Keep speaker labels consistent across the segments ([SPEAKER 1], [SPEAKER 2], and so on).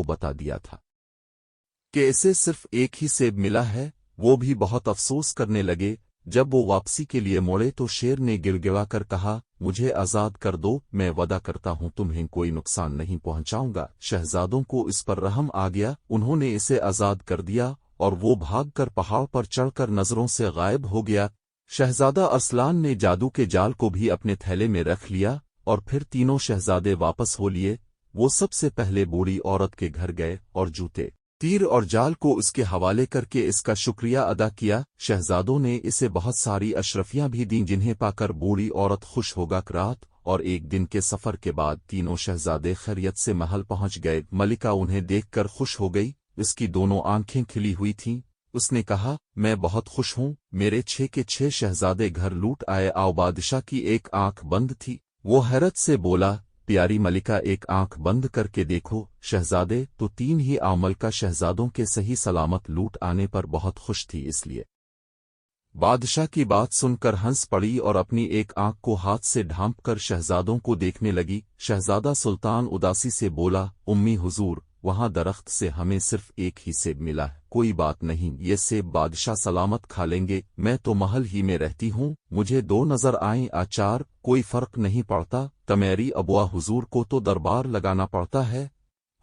[SPEAKER 1] बता दिया था कि इसे सिर्फ एक ही सेब मिला है। वो भी बहुत अफसोस करने लगे। जब वो वापसी के लिए मुड़े तो शेर ने गिड़गिड़ा कर कहा, मुझे आजाद कर दो, मैं वादा करता हूं तुम्हें कोई नुकसान नहीं पहुंचाऊंगा। शहजादों को इस पर रहम आ गया, उन्होंने इसे आजाद कर दिया और वो भागकर पहाड़ पर चढ़कर नजरों से गायब हो गया। शहजादा अरसलान ने जादू के जाल को भी अपने थैले में रख लिया और फिर तीनों शहजादे वापस हो लिए। वो सबसे पहले बूढ़ी औरत के घर गए और जूते, तीर और जाल को उसके हवाले करके इसका शुक्रिया अदा किया। शहजादों ने इसे बहुत सारी अशरफियां भी दीं, जिन्हें पाकर बूढ़ी औरत खुश होगा। रात और एक दिन के सफर के बाद तीनों शहजादे खैरियत से महल पहुंच गए। मलिका उन्हें देखकर खुश हो गई, इसकी दोनों आंखें खिली हुई थीं। उसने कहा, मैं बहुत खुश हूं, मेरे 6 के 6 शहजादे घर लूट आए। आओ बादशाह की एक आंख बंद थी, वो हैरत से बोला, प्यारी मलिका एक आंख बंद करके देखो। शहजादे तो 3 ही मलिका शहजादों के सही सलामत लूट आने पर बहुत खुश थी, इसलिए बादशाह की बात सुनकर हंस पड़ी और अपनी एक आंख को हाथ से ढांपकर शहजादों को देखने लगी। शहजादा सुल्तान उदासी से बोला, उम्मी हुजूर, वहां दरख्त से हमें सिर्फ एक ही सेब मिला है। कोई बात नहीं, ये सेब बादशाह सलामत खा लेंगे, मैं तो महल ही में रहती हूँ, मुझे 2 नजर आए आचार, कोई फर्क नहीं पड़ता। तमेरी अबुआ हुजूर को तो दरबार लगाना पड़ता है,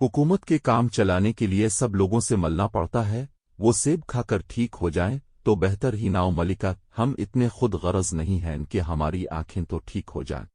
[SPEAKER 1] हुकूमत के काम चलाने के लिए सब लोगों से मलना पड़ता है, वो सेब खाकर ठीक हो जाएं तो बेहतर ही नाओ मलिका, हम इतने खुद गरज नहीं हैं कि हमारी आंखें तो ठीक हो जाएं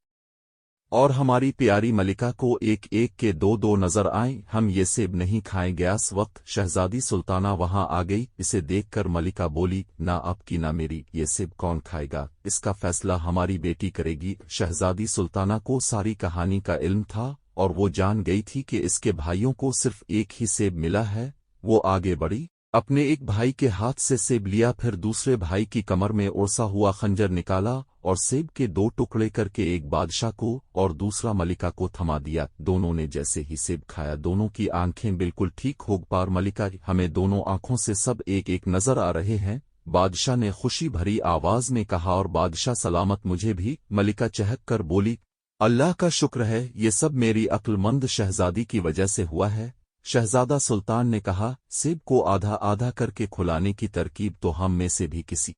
[SPEAKER 1] और हमारी प्यारी मलिका को एक एक के 2-2 नजर आए, हम ये सेब नहीं खाएंगे। इस वक्त शहजादी सुल्ताना वहां आ गई। इसे देखकर मलिका बोली, ना आपकी ना मेरी, ये सेब कौन खाएगा, इसका फैसला हमारी बेटी करेगी। शहजादी सुल्ताना को सारी कहानी का इल्म था और वो जान गई थी कि इसके भाइयों को सिर्फ एक ही सेब मिला है। वो आगे बढ़ी, अपने एक भाई के हाथ से सेब लिया, फिर दूसरे भाई की कमर में ओसा हुआ खंजर निकाला और सेब के 2 टुकड़े करके एक बादशाह को और दूसरा मलिका को थमा दिया। दोनों ने जैसे ही सेब खाया दोनों की आंखें बिल्कुल ठीक हो पार। मलिका, हमें दोनों आंखों से सब एक एक नजर आ रहे हैं, बादशाह ने खुशी भरी आवाज में कहा। और बादशाह सलामत, मुझे भी, मलिका चहक कर बोली, अल्लाह का शुक्र है, ये सब मेरी अक्लमंद शहजादी की वजह से हुआ है। शहजादा सुल्तान ने कहा, सेब को आधा आधा करके खुलाने की तरकीब तो हम में से भी किसी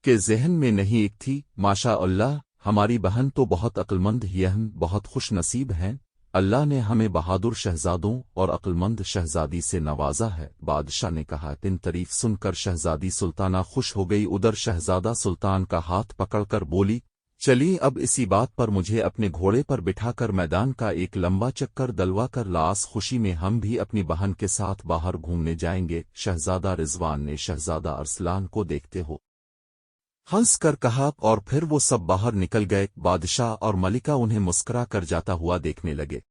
[SPEAKER 1] के ज़हन में नहीं एक थी। माशा अल्लाह, हमारी बहन तो बहुत अक्लमंद ही, हम बहुत खुश नसीब हैं। अल्लाह ने हमें बहादुर शहजादों और अक्लमंद शहजादी से नवाजा है। बादशाह ने कहा। इन तारीफ सुनकर शहजादी सुल्ताना खुश हो गई। उधर शहजादा सुल्तान का हाथ पकड़कर बोली, चलिए अब इसी बात पर मुझे अपने घोड़े पर बिठाकर मैदान का एक लंबा चक्कर दलवा कर लास, खुशी में हम भी अपनी बहन के साथ बाहर घूमने जाएंगे। शहजादा रिजवान ने शहजादा अरसलान को देखते हो हंस कर कहा और फिर वो सब बाहर निकल गए। बादशाह और मलिका उन्हें मुस्कुरा कर जाता हुआ देखने लगे।